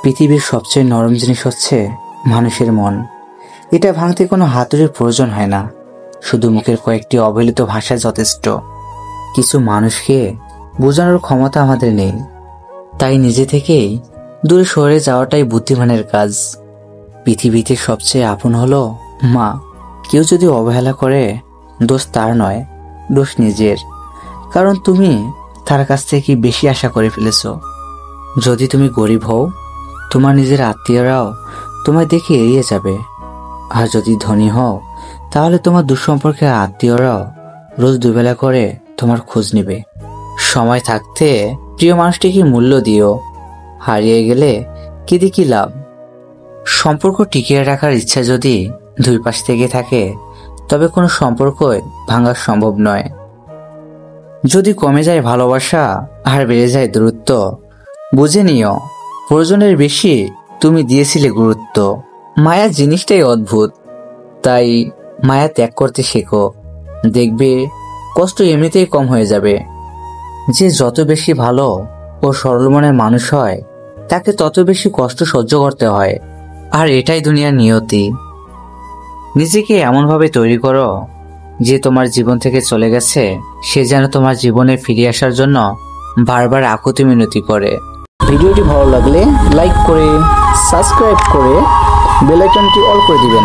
পৃথিবীর সবচেয়ে নরম জিনিস হচ্ছে মানুষের মন। এটা ভাঙতে কোনো হাতুড়ির প্রয়োজন হয় না, শুধু মুখের কয়েকটি অবহেলিত ভাষা যথেষ্ট। কিছু মানুষকে বোঝানোর ক্ষমতা আমাদের নেই, তাই নিজে থেকেই দূরে সরে যাওয়াটাই বুদ্ধিমানের কাজ। পৃথিবীতে সবচেয়ে আপন হলো মা। কেউ যদি অবহেলা করে, দোষ তার নয়, দোষ নিজের। কারণ তুমি তার কাছ থেকে বেশি আশা করে ফেলেছো। যদি তুমি গরিব হও, তোমার নিজের আত্মীয়রাও তোমায় দেখে এড়িয়ে যাবে। আর যদি ধনী হও, তাহলে তোমার দুঃসম্পর্কের আত্মীয়রাও রোজ দুবেলা করে তোমার খোঁজ নেবে। সময় থাকতে প্রিয় মানুষটিকে মূল্য দিও, হারিয়ে গেলে কেঁদে কি লাভ। সম্পর্ক টিকিয়ে রাখার ইচ্ছা যদি দুই পাশ থেকে থাকে, তবে কোনো সম্পর্কই ভাঙা সম্ভব নয়। যদি কমে যায় ভালোবাসা আর বেড়ে যায় দূরত্ব, বুঝে নিও প্রয়োজনের বেশি তুমি দিয়েছিলে গুরুত্ব। মায়া জিনিসটাই অদ্ভুত, তাই মায়া ত্যাগ করতে শেখো। দেখবে কষ্ট এমনিতেই কম হয়ে যাবে। যে যত বেশি ভালো ও সরল মনের মানুষ হয়, তাকে তত বেশি কষ্ট সহ্য করতে হয়। আর এটাই দুনিয়ার নিয়তি। নিজেকে এমনভাবে তৈরি করো যে তোমার জীবন থেকে চলে গেছে সে যেন তোমার জীবনে ফিরে আসার জন্য বারবার আকুতি মিনতি করে। ভিডিওটি ভালো লাগলে লাইক করে, সাবস্ক্রাইব করে বেল আইকনটি অল করে দিবেন।